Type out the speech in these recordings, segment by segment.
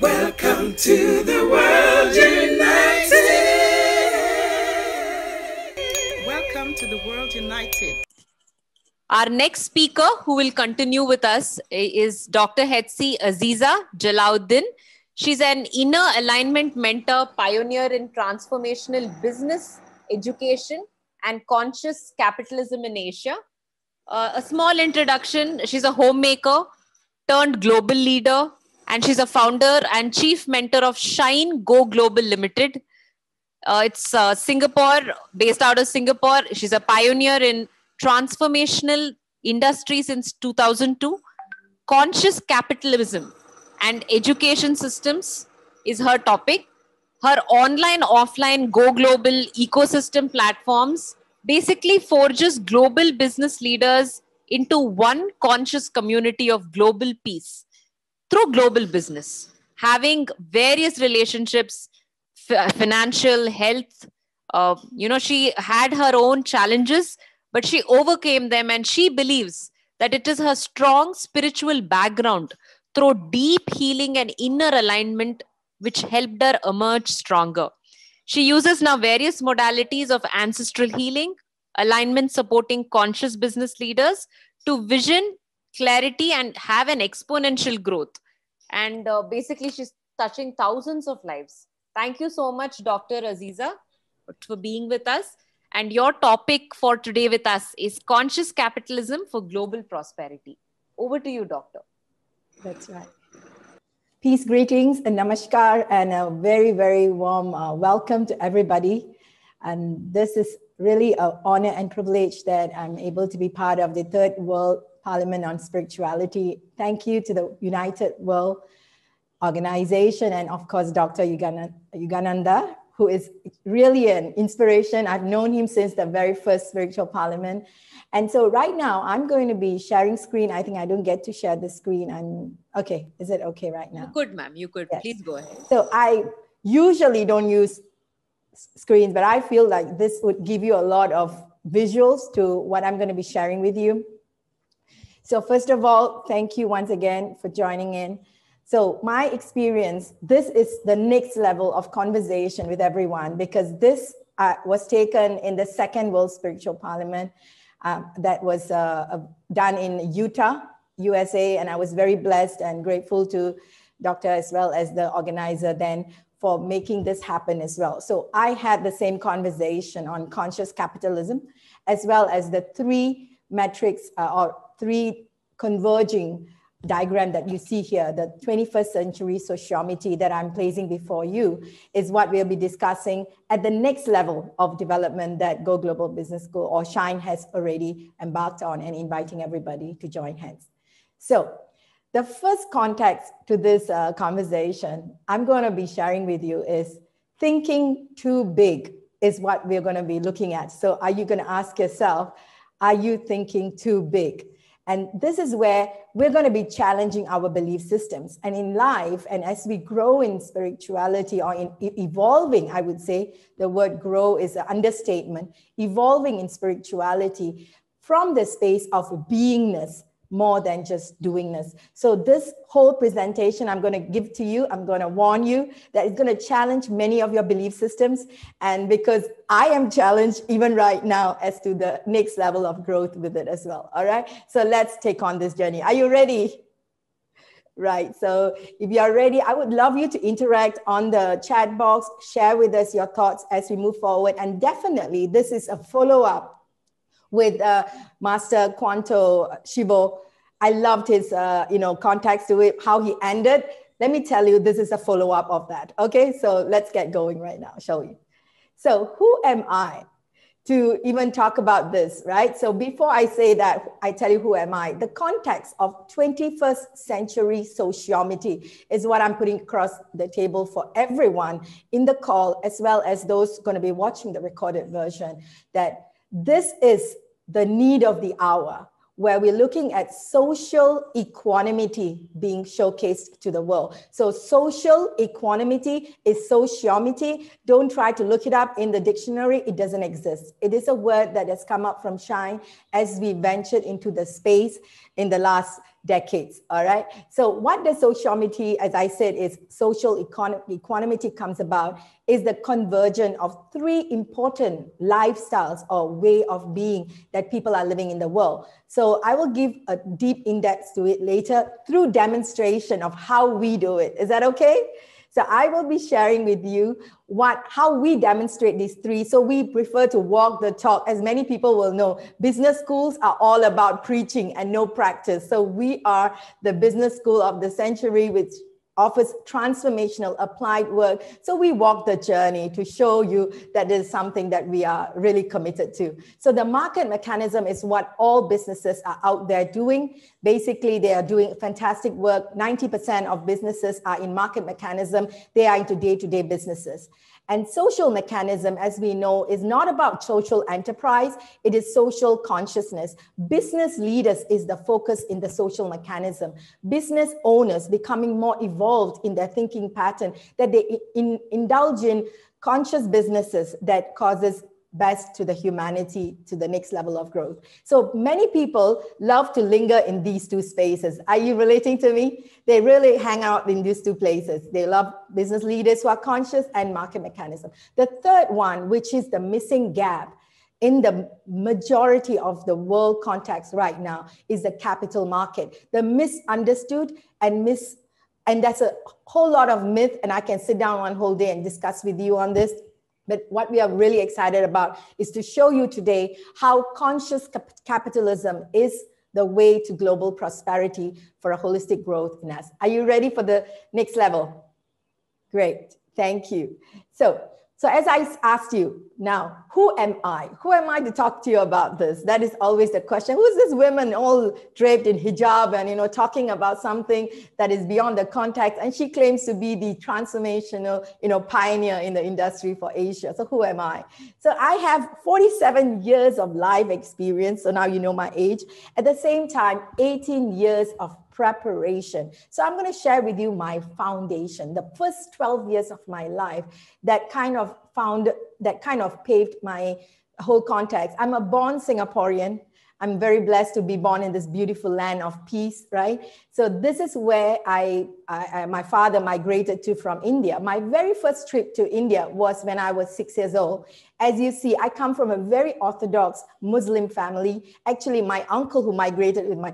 Welcome to the World United. Welcome to the World United. Our next speaker who will continue with us is Dr. Hetsi Aziza Jalauddin. She's an inner alignment mentor, pioneer in transformational business, education, and conscious capitalism in Asia. A small introduction: she's a homemaker turned global leader, and she's a founder and chief mentor of Shine Go Global Limited. It's Singapore, based out of Singapore. She's a pioneer in transformational industry since 2002. Conscious capitalism and education systems is her topic. Her online, offline, Go Global ecosystem platforms basically forges global business leaders into one conscious community of global peace through global business, having various relationships, financial, health. She had her own challenges, but she overcame them, and she believes that it is her strong spiritual background through deep healing and inner alignment which helped her emerge stronger. She uses now various modalities of ancestral healing, alignment supporting conscious business leaders to vision, clarity, and have an exponential growth. And basically, she's touching thousands of lives. Thank you so much, Dr. Aziza, for being with us. And your topic for today with us is conscious capitalism for global prosperity. Over to you, Doctor. That's right. Peace, greetings, and namaskar, and a very, very warm welcome to everybody. And this is really an honor and privilege that I'm able to be part of the Third World Parliament on Spirituality. Thank you to the United World Organization and, of course, Dr. Yogananda, who is really an inspiration. I've known him since the very first Spiritual Parliament. And so right now I'm going to be sharing screen. I think I don't get to share the screen. Okay. Is it okay right now? You could, ma'am. You could. Yes. Please go ahead. So I usually don't use screens, but I feel like this would give you a lot of visuals to what I'm going to be sharing with you. So first of all, thank you once again for joining in. So my experience, this is the next level of conversation with everyone, because this was taken in the Second World Spiritual Parliament that was done in Utah, USA. And I was very blessed and grateful to Dr. as well as the organizer then for making this happen as well. So I had the same conversation on conscious capitalism, as well as the three metrics or three converging diagram that you see here, the 21st century sociomity that I'm placing before you is what we'll be discussing at the next level of development that Go Global Business School or Shine has already embarked on, and inviting everybody to join hands. So the first context to this conversation I'm going to be sharing with you is thinking too big is what we're going to be looking at. So are you going to ask yourself, are you thinking too big? And this is where we're going to be challenging our belief systems. And in life, and as we grow in spirituality or in evolving, I would say the word grow is an understatement, evolving in spirituality from the space of beingness more than just doingness. So this whole presentation I'm going to give to you, I'm going to warn you that it's going to challenge many of your belief systems. And because I am challenged even right now as to the next level of growth with it as well. All right. So let's take on this journey. Are you ready? Right. So if you are ready, I would love you to interact on the chat box, share with us your thoughts as we move forward. And definitely this is a follow-up with Master Quanto Shibo. I loved his, context to it, how he ended. Let me tell you, this is a follow-up of that. Okay, so let's get going right now, shall we? So who am I to even talk about this, right? So before I say that, I tell you who am I. The context of 21st century sociomity is what I'm putting across the table for everyone in the call, as well as those going to be watching the recorded version, that this is the need of the hour, where we're looking at social equanimity being showcased to the world. So social equanimity is sociomity. Don't try to look it up in the dictionary. It doesn't exist. It is a word that has come up from Shine as we ventured into the space in the last decades, all right? So what the sociality, as I said, is social equanimity comes about is the convergence of three important lifestyles or way of being that people are living in the world. So I will give a deep index to it later through demonstration of how we do it. Is that okay? So I will be sharing with you how we demonstrate these three. So we prefer to walk the talk. As many people will know, business schools are all about preaching and no practice. So we are the business school of the century, which offers transformational applied work. So we walk the journey to show you that there's something that we are really committed to. So the market mechanism is what all businesses are out there doing. Basically, they are doing fantastic work. 90% of businesses are in market mechanism. They are into day-to-day businesses. And social mechanism, as we know, is not about social enterprise. It is social consciousness. Business leaders is the focus in the social mechanism. Business owners becoming more evolved in their thinking pattern, that they indulge in conscious businesses that causes best to the humanity to the next level of growth. So many people love to linger in these two spaces. Are you relating to me? They really hang out in these two places. They love business leaders who are conscious and market mechanism. The third one, which is the missing gap in the majority of the world context right now, is the capital market. The misunderstood and that's a whole lot of myth, and I can sit down one whole day and discuss with you on this. But what we are really excited about is to show you today how conscious capitalism is the way to global prosperity for a holistic growth in us. Are you ready for the next level? Great, thank you. So as I asked you now, who am I? Who am I to talk to you about this? That is always the question. Who's this woman all draped in hijab and, talking about something that is beyond the context? And she claims to be the transformational, pioneer in the industry for Asia. So who am I? So I have 47 years of life experience. So now you know my age. At the same time, 18 years of preparation. So I'm going to share with you my foundation, the first 12 years of my life that kind of paved my whole context. I'm a born Singaporean. I'm very blessed to be born in this beautiful land of peace, right? So this is where my father migrated to from India. My very first trip to India was when I was 6 years old. As you see, I come from a very orthodox Muslim family. Actually, my uncle who migrated with my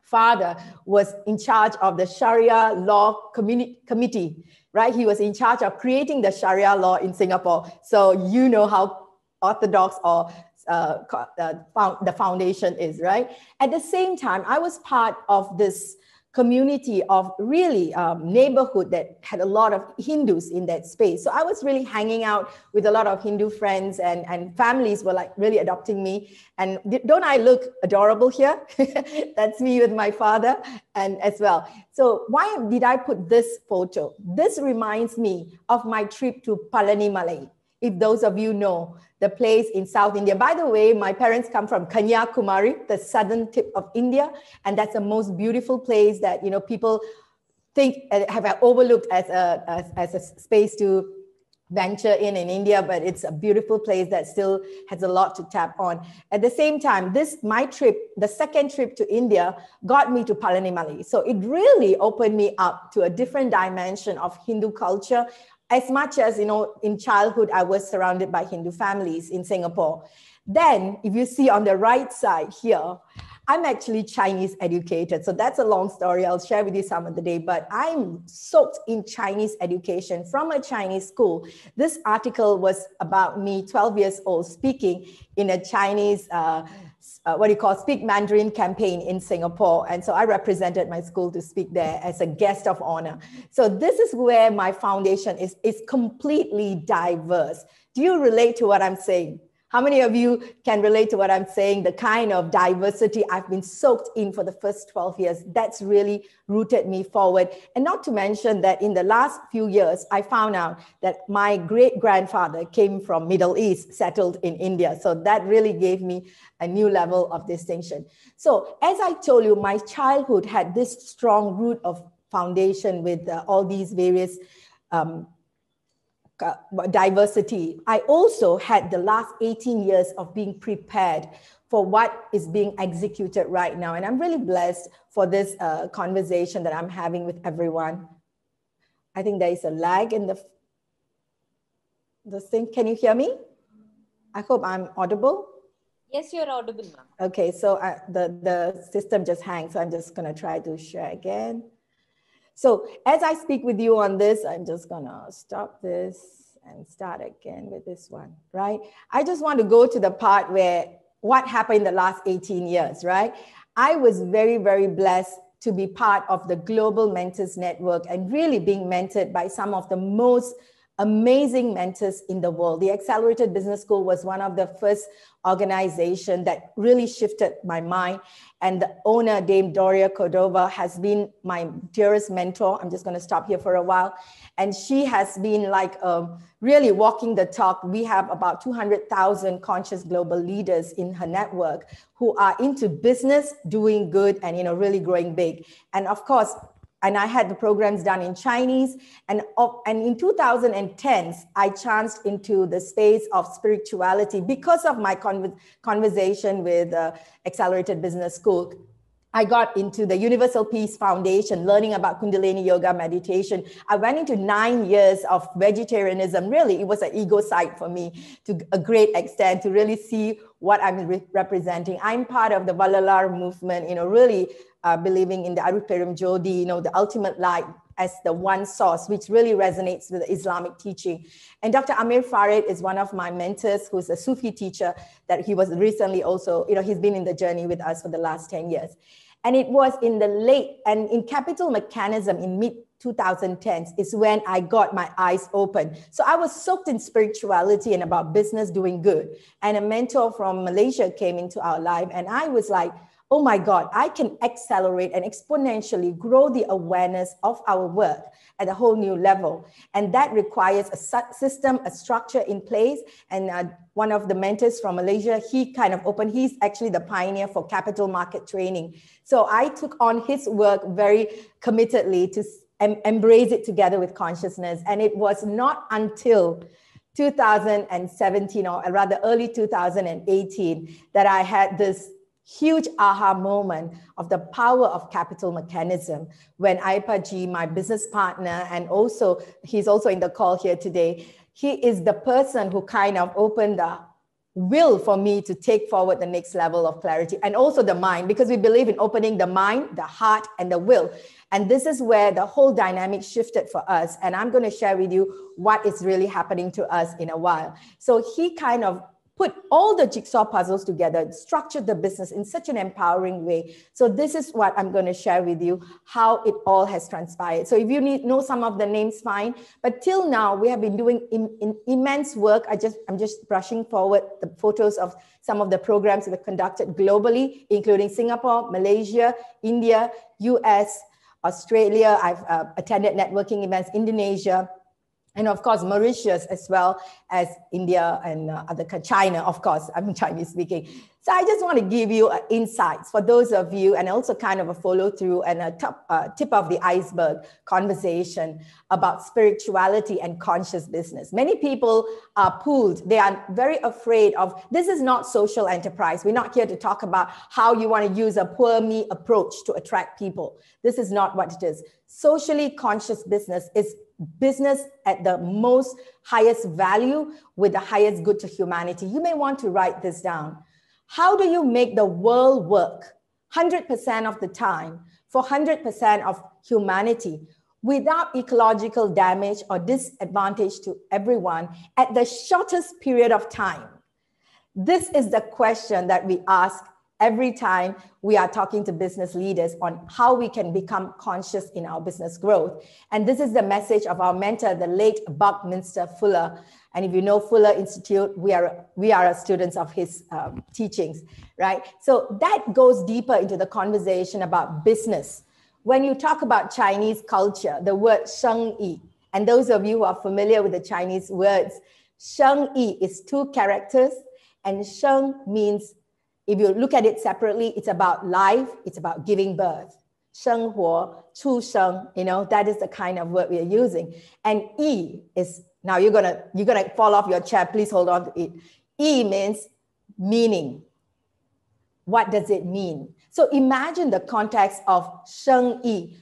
father was in charge of the Sharia law committee, right? He was in charge of creating the Sharia law in Singapore. So you know how orthodox or the foundation is, right? At the same time, I was part of this community of really neighborhood that had a lot of Hindus in that space. So I was really hanging out with a lot of Hindu friends and families were like really adopting me. And don't I look adorable here? That's me with my father and as well. So why did I put this photo? This reminds me of my trip to Palani Malay. If those of you know the place in South India. By the way, my parents come from Kanyakumari, the southern tip of India. And that's the most beautiful place that, people think have overlooked as a space to venture in India, but it's a beautiful place that still has a lot to tap on. At the same time, my trip, the second trip to India, got me to Palani Malay. So it really opened me up to a different dimension of Hindu culture. As much as, in childhood, I was surrounded by Hindu families in Singapore. Then, if you see on the right side here, I'm actually Chinese educated. So that's a long story. I'll share with you some of the day, but I'm soaked in Chinese education from a Chinese school. This article was about me, 12 years old, speaking in a Chinese Speak Mandarin campaign in Singapore. And so I represented my school to speak there as a guest of honor. So this is where my foundation is completely diverse. Do you relate to what I'm saying? How many of you can relate to what I'm saying? The kind of diversity I've been soaked in for the first 12 years, that's really rooted me forward. And not to mention that in the last few years, I found out that my great-grandfather came from Middle East, settled in India. So that really gave me a new level of distinction. So as I told you, my childhood had this strong root of foundation with all these various diversity. I also had the last 18 years of being prepared for what is being executed right now. And I'm really blessed for this conversation that I'm having with everyone. I think there is a lag in the thing. Can you hear me? I hope I'm audible. Yes, you're audible, ma'am. Okay, so the system just hangs. So I'm just gonna try to share again. So as I speak with you on this, I'm just gonna stop this and start again with this one, right? I just want to go to the part where what happened in the last 18 years, right? I was very, very blessed to be part of the Global Mentors Network and really being mentored by some of the most amazing mentors in the world. The Accelerated Business School was one of the first organizations that really shifted my mind. And the owner, Dame Doria Cordova, has been my dearest mentor. I'm just going to stop here for a while. And she has been like really walking the talk. We have about 200,000 conscious global leaders in her network who are into business, doing good, and really growing big. And of course, and I had the programs done in Chinese. And in 2010, I chanced into the space of spirituality because of my conversation with Accelerated Business School. I got into the Universal Peace Foundation, learning about Kundalini Yoga meditation. I went into 9 years of vegetarianism. Really, it was an ego site for me to a great extent to really see what I'm representing. I'm part of the Valalar movement, really believing in the Aruperum Jodi, the ultimate light as the one source, which really resonates with the Islamic teaching. And Dr. Amir Farid is one of my mentors, who's a Sufi teacher that he was recently also, he's been in the journey with us for the last 10 years. And it was in the late, and in Capital Mechanism in mid 2010s is when I got my eyes open. So I was soaked in spirituality and about business doing good. And a mentor from Malaysia came into our life and I was like, oh my God, I can accelerate and exponentially grow the awareness of our work at a whole new level. And that requires a system, a structure in place. And one of the mentors from Malaysia, he kind of opened, he's actually the pioneer for capital market training. So I took on his work very committedly to embrace it together with consciousness. And it was not until 2017, or rather early 2018, that I had this huge aha moment of the power of capital mechanism when Aipaji, my business partner, and also he's also in the call here today, he is the person who kind of opened the will for me to take forward the next level of clarity, and also the mind, because we believe in opening the mind, the heart, and the will. And this is where the whole dynamic shifted for us. And I'm going to share with you what is really happening to us in a while. So he kind of put all the jigsaw puzzles together, structured the business in such an empowering way. So this is what I'm going to share with you, how it all has transpired. So if you know some of the names, fine. But till now, we have been doing immense work. I'm just brushing forward the photos of some of the programs that were conducted globally, including Singapore, Malaysia, India, US, Australia. I've attended networking events, Indonesia, and of course, Mauritius, as well as India and China, of course, I'm Chinese speaking. So I just want to give you insights for those of you, and also kind of a follow through and a tip of the iceberg conversation about spirituality and conscious business. Many people are pulled. They are very afraid of, this is not social enterprise. We're not here to talk about how you want to use a poor me approach to attract people. This is not what it is. Socially conscious business is business at the most highest value with the highest good to humanity. You may want to write this down. How do you make the world work 100% of the time for 100% of humanity without ecological damage or disadvantage to everyone at the shortest period of time? This is the question that we ask every time we are talking to business leaders on how we can become conscious in our business growth. And this is the message of our mentor, the late Buckminster Fuller. And if you know Fuller Institute, we are students of his teachings, right? So that goes deeper into the conversation about business. When you talk about Chinese culture, the word Sheng Yi, and those of you who are familiar with the Chinese words, Sheng Yi is 2 characters, and Sheng means, if you look at it separately, it's about life, it's about giving birth. 生活, 出生, that is the kind of word we are using. And Yi is, now you're gonna fall off your chair, please hold on to it. Yi means meaning. what does it mean? So imagine the context of 生意,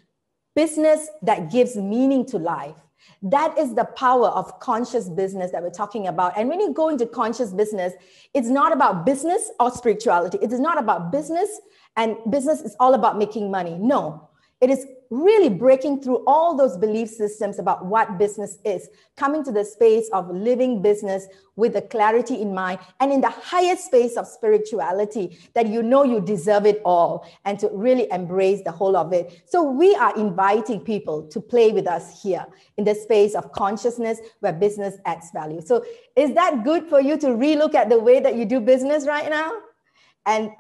business that gives meaning to life. That is the power of conscious business that we're talking about. And when you go into conscious business, it's not about business or spirituality. It is not about business, and business is all about making money. No, it is really breaking through all those belief systems about what business is, coming to the space of living business with the clarity in mind, and in the highest space of spirituality, that you know you deserve it all, and to really embrace the whole of it. So we are inviting people to play with us here in the space of consciousness where business adds value. So is that good for you to relook at the way that you do business right now? And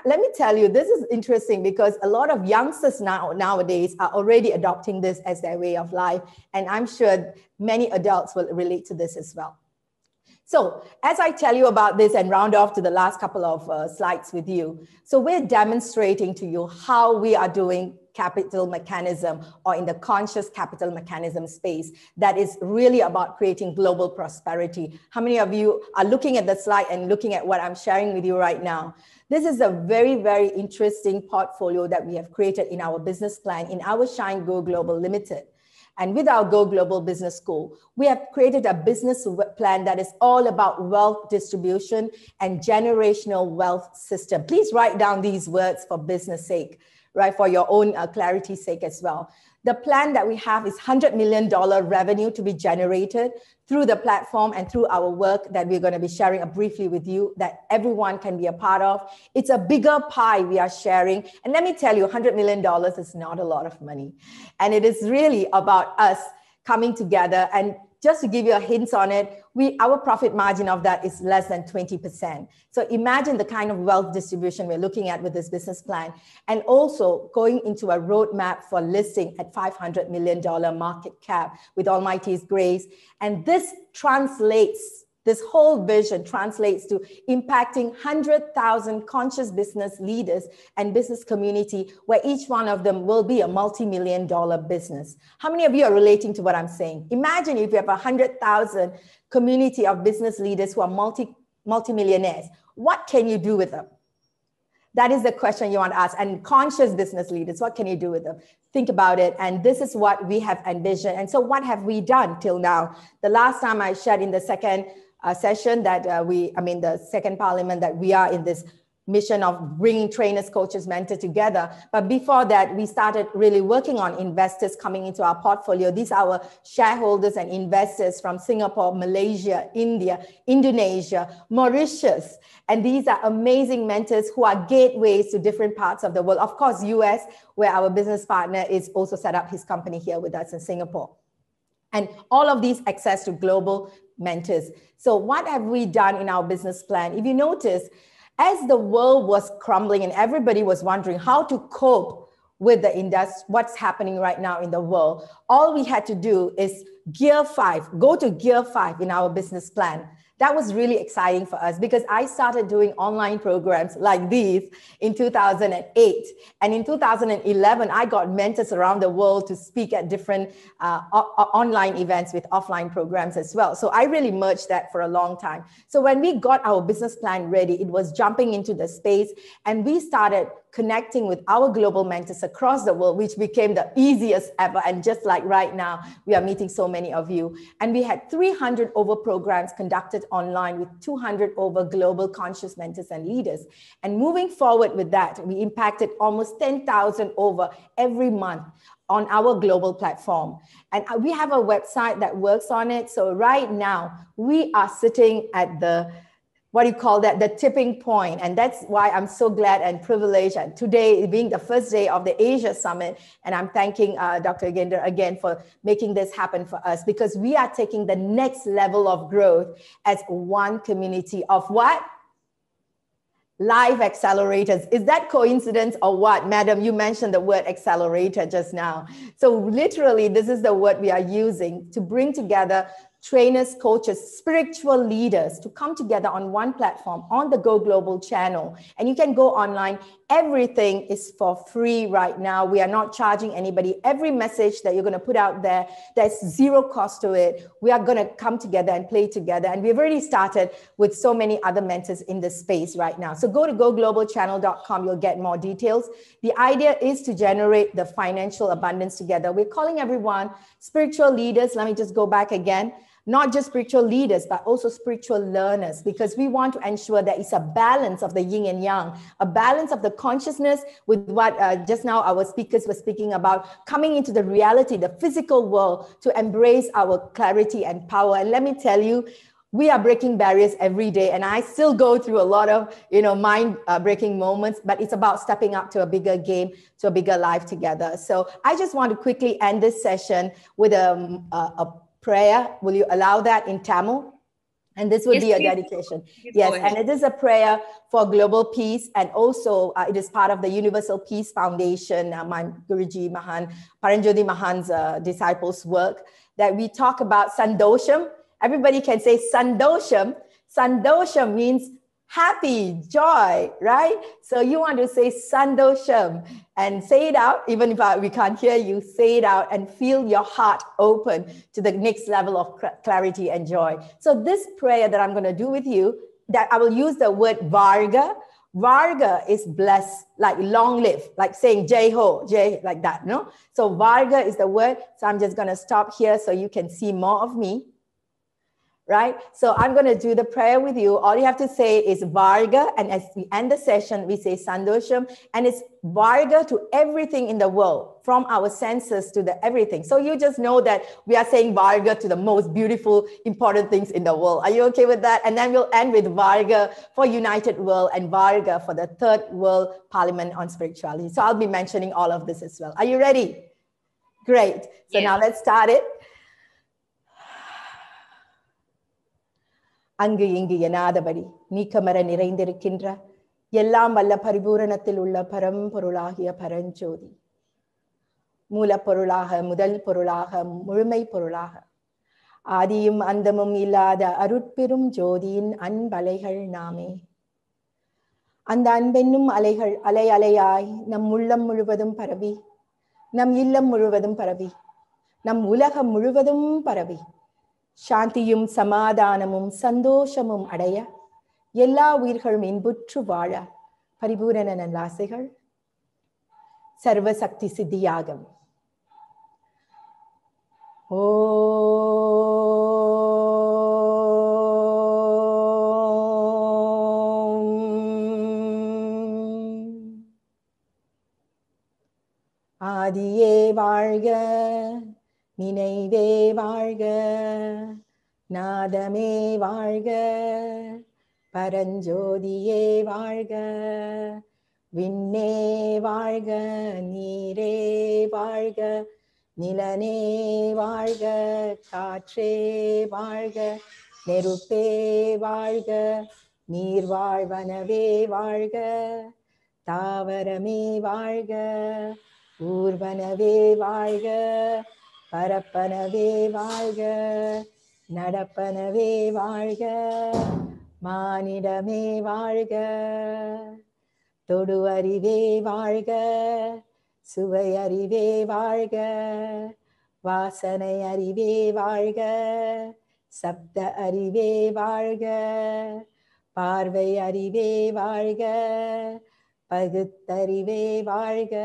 let me tell you, this is interesting because a lot of youngsters nowadays are already adopting this as their way of life. And I'm sure many adults will relate to this as well. So as I tell you about this and round off to the last couple of slides with you, so we're demonstrating to you how we are doing capital mechanism, or in the conscious capital mechanism space, that is really about creating global prosperity. How many of you are looking at the slide and looking at what I'm sharing with you right now? This is a very, very interesting portfolio that we have created in our business plan in our Shine Go Global Limited. And with our Go Global Business School, we have created a business plan that is all about wealth distribution and generational wealth system. Please write down these words for business sake, right? For your own clarity's sake as well. The plan that we have is $100 million revenue to be generated through the platform and through our work that we're going to be sharing briefly with you, that everyone can be a part of. It's a bigger pie we are sharing. And let me tell you, $100 million is not a lot of money. And it is really about us coming together. And just to give you a hint on it, our profit margin of that is less than 20%. So imagine the kind of wealth distribution we're looking at with this business plan, and also going into a roadmap for listing at $500 million market cap with Almighty's grace. And this whole vision translates to impacting 100,000 conscious business leaders and business community, where each one of them will be a multi-million-dollar business. How many of you are relating to what I'm saying? Imagine if you have 100,000 community of business leaders who are multi-millionaires. What can you do with them? That is the question you want to ask. And conscious business leaders, what can you do with them? Think about it. And this is what we have envisioned. And so what have we done till now? The last time I shared in the second session that the second parliament, that we are in this mission of bringing trainers, coaches, mentors together. But before that, we started really working on investors coming into our portfolio. These are our shareholders and investors from Singapore, Malaysia, India, Indonesia, Mauritius. And these are amazing mentors who are gateways to different parts of the world. Of course, US, where our business partner is also set up his company here with us in Singapore. And all of these access to global mentors. So what have we done in our business plan? If you notice, as the world was crumbling and everybody was wondering how to cope with the industry, what's happening right now in the world, all we had to do is go to gear 5 in our business plan. That was really exciting for us because I started doing online programs like these in 2008. And in 2011, I got mentors around the world to speak at different online events with offline programs as well. So I really merged that for a long time. So when we got our business plan ready, it was jumping into the space, and we started connecting with our global mentors across the world, which became the easiest ever. And just like right now, we are meeting so many of you. And we had 300 over programs conducted online with 200 over global conscious mentors and leaders. And moving forward with that, we impacted almost 10,000 over every month on our global platform. And we have a website that works on it. So right now, we are sitting at the the tipping point. And that's why I'm so glad and privileged. And today being the first day of the Asia Summit, and I'm thanking Dr. Gender again for making this happen for us, because we are taking the next level of growth as one community of what? Live accelerators. Is that coincidence or what? Madam, you mentioned the word accelerator just now. So literally, this is the word we are using to bring together trainers, coaches, spiritual leaders to come together on one platform on the Go Global channel. And you can go online. Everything is for free right now. We are not charging anybody. Every message that you're going to put out there, there's zero cost to it. We are going to come together and play together. And we've already started with so many other mentors in this space right now. So go to goglobalchannel.com. You'll get more details. The idea is to generate the financial abundance together. We're calling everyone spiritual leaders. Let me just go back again. Not just spiritual leaders, but also spiritual learners, because we want to ensure that it's a balance of the yin and yang, a balance of the consciousness with what just now our speakers were speaking about, coming into the reality, the physical world, to embrace our clarity and power. And let me tell you, we are breaking barriers every day, and I still go through a lot of, mind-breaking moments, but it's about stepping up to a bigger game, to a bigger life together. So I just want to quickly end this session with a prayer. Will you allow that in Tamil? And this would be a dedication. Yes, and it is a prayer for global peace. And also it is part of the Universal Peace Foundation, my Guruji Mahan, Paranjyothi Mahan's disciples' work, that we talk about Sandosham. Everybody can say Sandosham. Sandosham means happy, joy, right? So you want to say Sandosham and say it out, even if we can't hear you, say it out and feel your heart open to the next level of clarity and joy. So this prayer that I'm going to do with you, that I will use the word Varga. Varga is blessed, like long live, like saying Jai Ho, Jai, like that, no? So Varga is the word. So I'm just going to stop here so you can see more of me. Right? So I'm going to do the prayer with you. All you have to say is Varga. And as we end the session, we say Sandosham. And it's Varga to everything in the world, from our senses to the everything. So you just know that we are saying Varga to the most beautiful, important things in the world. Are you okay with that? And then we'll end with Varga for United World and Varga for the Third World Parliament on Spirituality. So I'll be mentioning all of this as well. Are you ready? Great. So now let's start it. அங்கு இங்கு எனாதபடி நீக்கமர நிறைந்திருக்கின்ற எல்லாம் வல்ல பரிபூரணத்தில் உள்ள பரம்பொருளாகிய பரஞ்சோதி, மூலப்பொருளாக, முதல் பொருளாக, முழுமை பொருளாக, ஆதியும் அந்தமும் இல்லாத அருட்பெரும் ஜோதியின் அன்பலைகள் நாமே. அந்த அன்பென்னும் அலைகள் அலை அலையாய் நம் உள்ளம் முழுவதும் பரவி, நம் இல்லம் முழுவதும் பரவி, நம் உலகம் முழுவதும் பரவி, சாந்தியும் சமாதானமும் சந்தோஷமும் அடைய, எல்லா உயிர்களும் இன்புற்று வாழ பரிபூரண நல்லாசைகள் சர்வசக்தி சித்தியாகும். ஆதியே வாழ்க, நினைவே வாழ்க, நாதமே வாழ்க, பரஞ்சோதியே வாழ்க, விண்ணே வாழ்க, நீரே வாழ்க, நிலனே வாழ்க, காற்றே வாழ்க, நெருப்பே வாழ்க, நீர்வாழ்வனவே வாழ்க, தாவரமே வாழ்க, ஊர்வனவே வாழ்க, பரப்பனவே வாழ்க, நடப்பனவே வாழ்க, மானிடமே வாழ்க, தொடு அறிவே வாழ்க, சுவை அறிவே வாழ்க, வாசனை அறிவே வாழ்க, சப்த அறிவே வாழ்க, பார்வை அறிவே வாழ்க, பகுத்தறிவே வாழ்க,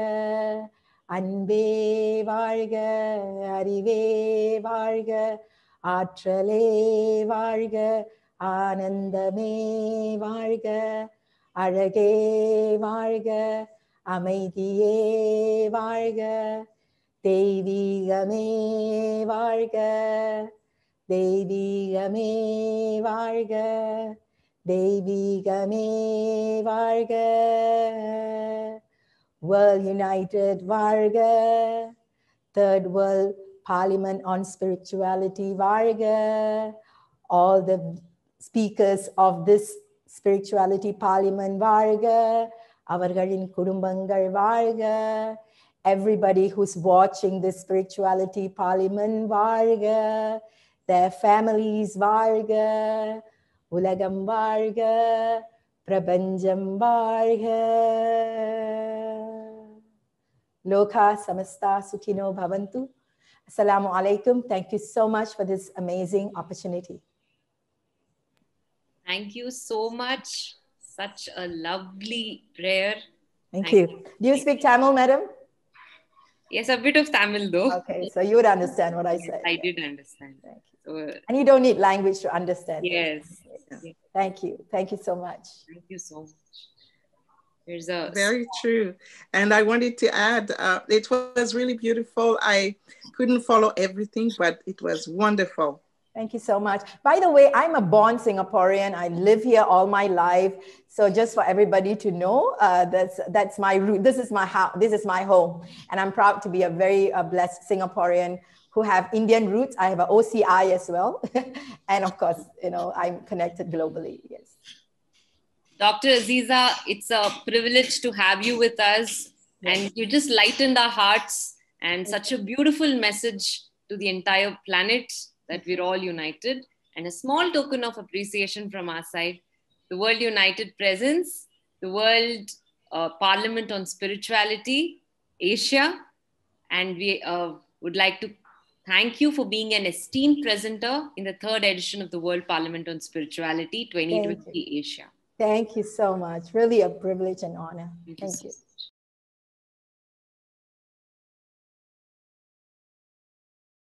அன்பே வாழ்க, அறிவே வாழ்க, ஆற்றலே வாழ்க, ஆனந்தமே வாழ்க, அழகே வாழ்க, அமைதியே வாழ்க, தெய்வீகமே வாழ்க, தெய்வீகமே வாழ்க, தெய்வீகமே வாழ்க. World United Varga, Third World Parliament on Spirituality Varga, all the speakers of this Spirituality Parliament Varga, Avargalin Kudumbangal Varga, everybody who's watching this Spirituality Parliament Varga, their families varga, ulagam varga, prabanjam varga. Loka samasta sukhino bhavantu. Assalamu alaikum. Thank you so much for this amazing opportunity. Thank you so much. Such a lovely prayer. Thank you. Do you speak Tamil, madam? Yes, a bit of Tamil though. Okay, so you would understand what I said. I did understand. Thank you. So, and you don't need language to understand. Yes. Yes. Thank you. Thank you so much. Thank you so much. There's a very true. And I wanted to add, it was really beautiful. I couldn't follow everything, but it was wonderful. Thank you so much. By the way, I'm a born Singaporean. I live here all my life. So just for everybody to know, that's my root. This is my house. This is my home. And I'm proud to be a very blessed Singaporean who have Indian roots. I have an OCI as well. And of course, you know, I'm connected globally. Yes. Dr. Aziza, it's a privilege to have you with us. Yes. And you just lightened our hearts and such a beautiful message to the entire planet that we're all united. And a small token of appreciation from our side, the World United Presence, the World Parliament on Spirituality, Asia. And we would like to thank you for being an esteemed presenter in the 3rd edition of the World Parliament on Spirituality 2020 Asia. Thank you so much. Really a privilege and honor. Thank you.